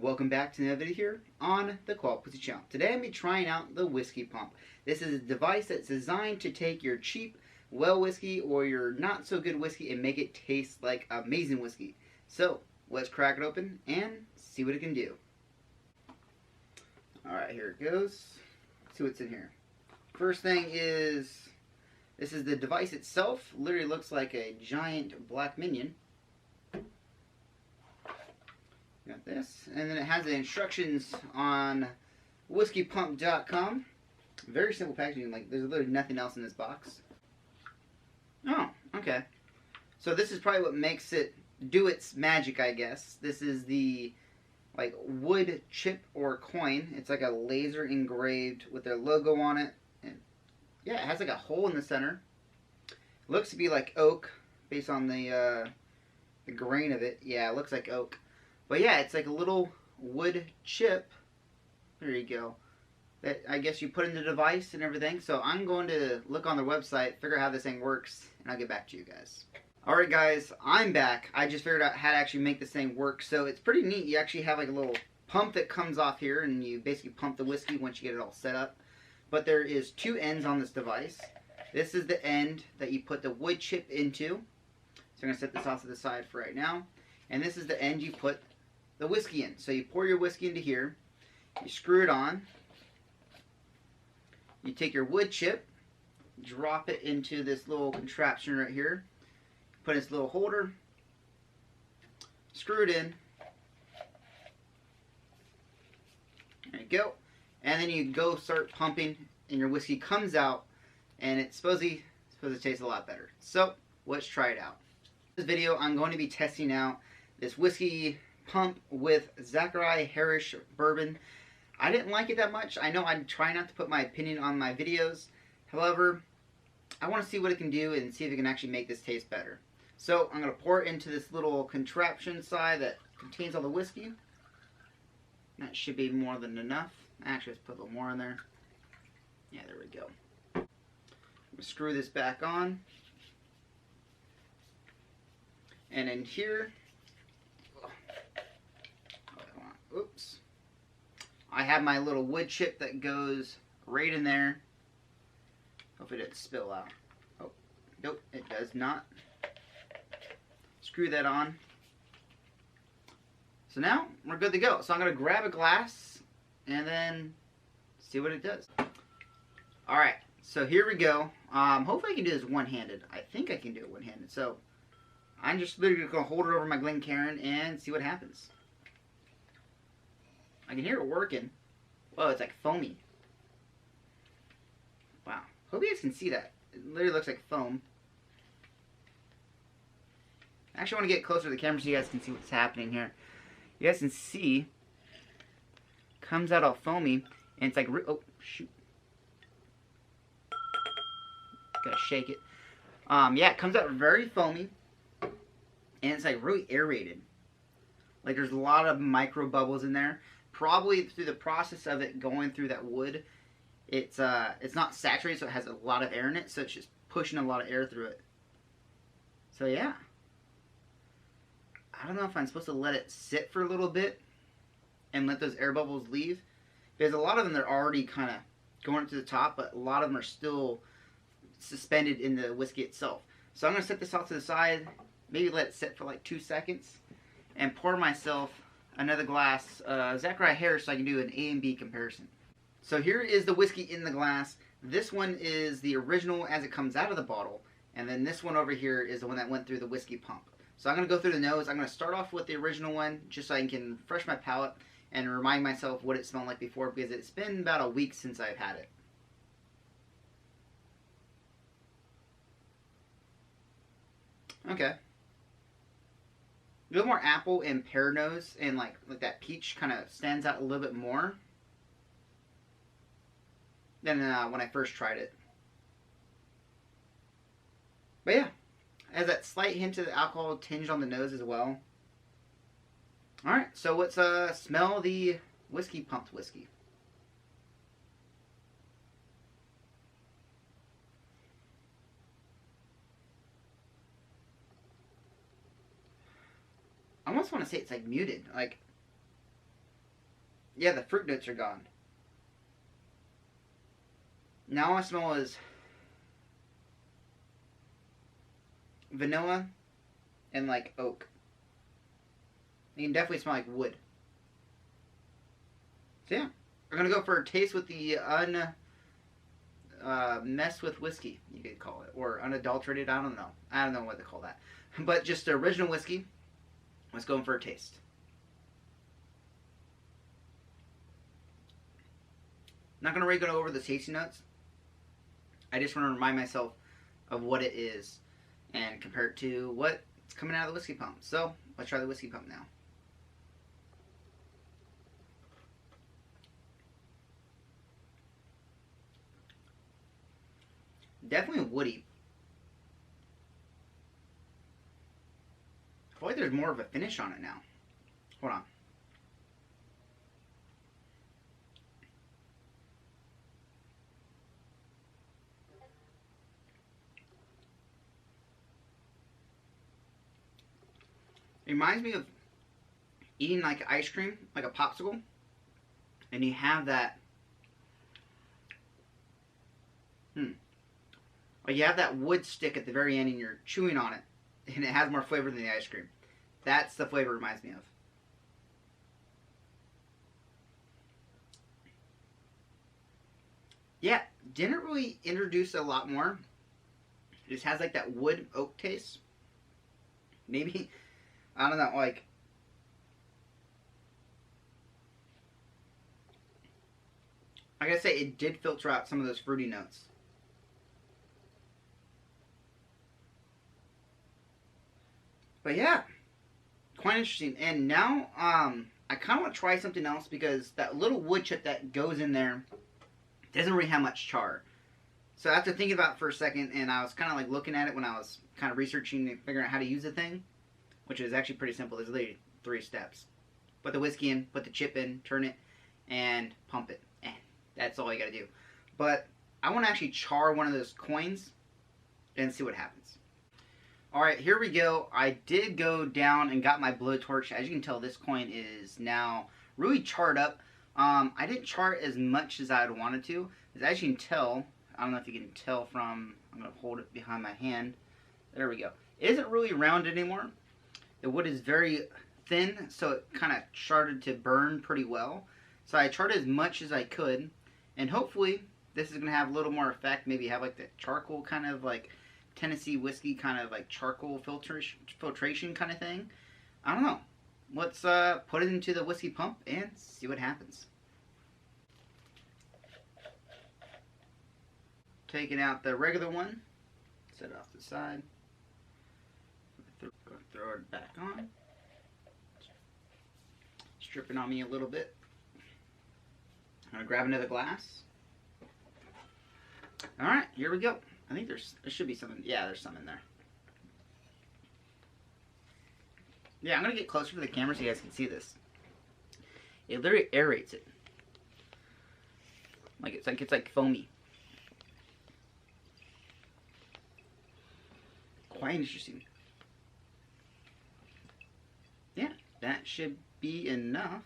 Welcome back to another video here on the Qual Pussy channel. Today I'm going to be trying out the whiskey pump. This is a device that's designed to take your cheap well whiskey or your not so good whiskey and make it taste like amazing whiskey. So let's crack it open and see what it can do. Alright, here it goes. Let's see what's in here. First thing is, this is the device itself. Literally looks like a giant black minion. Got this, and then it has the instructions on whiskeypump.com. Very simple packaging, like there's literally nothing else in this box. Oh, okay. So this is probably what makes it do its magic, I guess. This is the like wood chip or coin. It's like a laser engraved with their logo on it. And yeah, it has like a hole in the center. It looks to be like oak based on the grain of it. Yeah, it looks like oak. But yeah, it's like a little wood chip. There you go. That I guess you put in the device and everything. So I'm going to look on their website, figure out how this thing works, and I'll get back to you guys. Alright guys, I'm back. I just figured out how to actually make this thing work. So it's pretty neat. You actually have like a little pump that comes off here, and you basically pump the whiskey once you get it all set up. But there is two ends on this device. This is the end that you put the wood chip into. So I'm going to set this off to the side for right now. And this is the end you put the whiskey in. So you pour your whiskey into here, you screw it on, you take your wood chip, drop it into this little contraption right here, put in this little holder, screw it in, there you go, and then you go start pumping and your whiskey comes out and it's supposed to taste a lot better. So let's try it out. In this video I'm going to be testing out this whiskey pump with Charing Harris bourbon. I didn't like it that much. I know I try not to put my opinion on my videos. However, I want to see what it can do and see if it can actually make this taste better. So I'm going to pour it into this little contraption side that contains all the whiskey. That should be more than enough. Actually, let's put a little more in there. Yeah, there we go. I'm going to screw this back on. And in here, oops, I have my little wood chip that goes right in there. Hope it didn't spill out. Oh, nope, it does not. Screw that on. So now we're good to go. So I'm going to grab a glass and then see what it does. Alright, so here we go. Hopefully I can do this one-handed. I think I can do it one-handed. So I'm just literally going to hold it over my Glencairn and see what happens. I can hear it working. Whoa, it's like foamy. Wow. Hope you guys can see that. It literally looks like foam. I actually want to get closer to the camera so you guys can see what's happening here. You guys can see, comes out all foamy, and it's like, oh, shoot. Gotta shake it. Yeah, it comes out very foamy, and it's like really aerated. Like there's a lot of micro bubbles in there. Probably through the process of it going through that wood, it's not saturated, so it has a lot of air in it, so it's just pushing a lot of air through it. So yeah. I don't know if I'm supposed to let it sit for a little bit and let those air bubbles leave. Because a lot of them, they're already kind of going up to the top, but a lot of them are still suspended in the whiskey itself. So I'm going to set this off to the side, maybe let it sit for like 2 seconds, and pour myself another glass Charing Harris so I can do an A and B comparison. So here is the whiskey in the glass. This one is the original as it comes out of the bottle, and then this one over here is the one that went through the whiskey pump. So I'm going to go through the nose. I'm going to start off with the original one just so I can refresh my palate and remind myself what it smelled like before, because it's been about a week since I've had it. Okay. A little more apple and pear nose, and like that peach kind of stands out a little bit more than when I first tried it. But yeah, it has that slight hint of the alcohol tinge on the nose as well. Alright, so let's smell the whiskey pumped whiskey. I almost want to say it's like muted. Like Yeah, the fruit notes are gone. Now all I smell is vanilla and like oak. You can definitely smell like wood. So yeah, we're gonna go for a taste with the mess with whiskey, you could call it, or unadulterated. I don't know what to call that, but just the original whiskey. Let's go in for a taste. Not gonna really go over the tasty notes. I just want to remind myself of what it is and compare it to what's coming out of the whiskey pump. So let's try the whiskey pump now. Definitely woody. I feel like there's more of a finish on it now. Hold on. It reminds me of eating like ice cream, like a popsicle, and you have that. Like you have that wood stick at the very end, and you're chewing on it, and it has more flavor than the ice cream. That's the flavor it reminds me of. Yeah, didn't really introduce a lot more. It just has like that wood oak taste. Maybe, I don't know, I gotta say, it did filter out some of those fruity notes. But yeah, quite interesting. And now, I kind of want to try something else because that little wood chip that goes in there doesn't really have much char. So after thinking about it for a second, and I was kind of like looking at it when I was kind of researching and figuring out how to use the thing, which is actually pretty simple. There's literally 3 steps. Put the whiskey in, put the chip in, turn it, and pump it. That's all you gotta do. But I want to actually char one of those coins and see what happens. Alright, here we go. I did go down and got my blowtorch. As you can tell, this coin is now really charred up. I didn't char it as much as I wanted to. As you can tell, I don't know if you can tell from, I'm going to hold it behind my hand. There we go. It isn't really round anymore. The wood is very thin, so it kind of started to burn pretty well. So I charred as much as I could, and hopefully this is going to have a little more effect. Maybe have like the charcoal kind of like Tennessee whiskey kind of like charcoal filtration kind of thing. I don't know. Let's put it into the whiskey pump and see what happens. Taking out the regular one, set it off to the side, throw it back on, stripping on me a little bit. I'm gonna grab another glass. All right, here we go. I think there should be something. Yeah, there's some in there. Yeah, I'm gonna get closer to the camera so you guys can see this. It literally aerates it. It's like foamy. Quite interesting. Yeah, that should be enough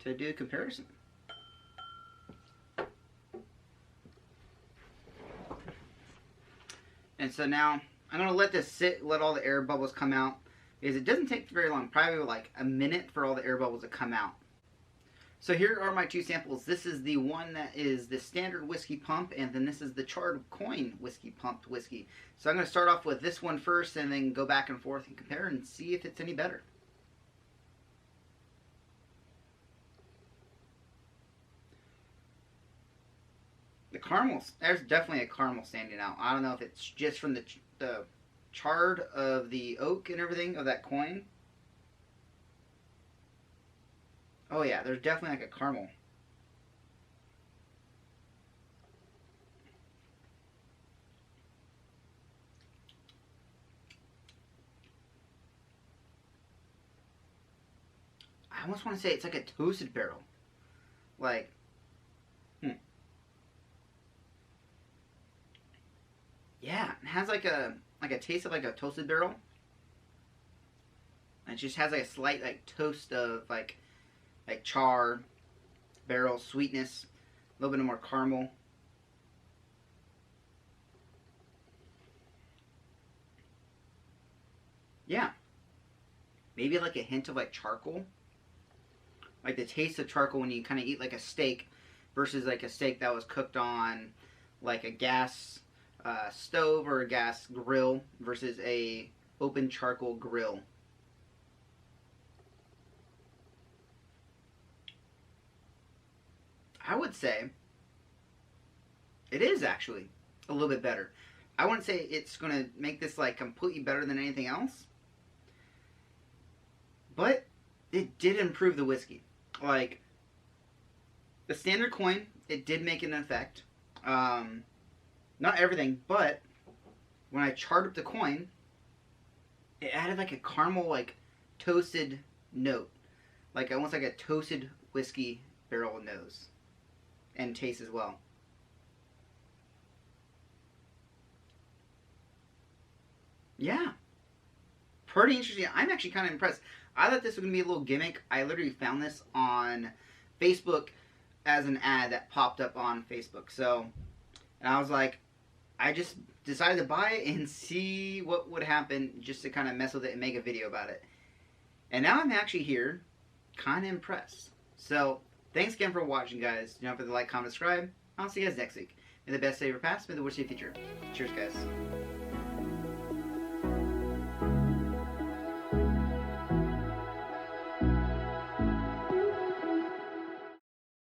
to do a comparison. And so now I'm going to let this sit, let all the air bubbles come out, because it doesn't take very long, probably like a minute for all the air bubbles to come out. So here are my 2 samples. This is the one that is the standard whiskey pump, and then this is the charred coin whiskey pumped whiskey. So I'm going to start off with this one first and then go back and forth and compare and see if it's any better. The caramel, there's definitely a caramel standing out. I don't know if it's just from the chard of the oak and everything of that coin. Oh yeah, there's definitely like a caramel. I almost want to say it's like a toasted barrel. Like, yeah, it has like a taste of like a toasted barrel. And it just has like a slight like toast of like char barrel sweetness, a little bit more caramel. Yeah, maybe like a hint of like charcoal, like the taste of charcoal when you kind of eat like a steak versus like a steak that was cooked on like a gas stove or a gas grill versus a open charcoal grill. I would say it is actually a little bit better. I wouldn't say it's going to make this like completely better than anything else, but it did improve the whiskey. Like the standard coin, it did make an effect. Not everything, but when I charred up the coin, it added like a caramel, like toasted note, like almost like a toasted whiskey barrel nose and taste as well. Yeah, pretty interesting. I'm actually kind of impressed. I thought this was gonna be a little gimmick. I literally found this on Facebook as an ad that popped up on Facebook. So, and I was like, I just decided to buy it and see what would happen just to kind of mess with it and make a video about it. And now I'm actually here, kind of impressed. So, thanks again for watching, guys. Don't forget to like, comment, subscribe. I'll see you guys next week. May the best day ever pass. May the worst day future. Cheers, guys.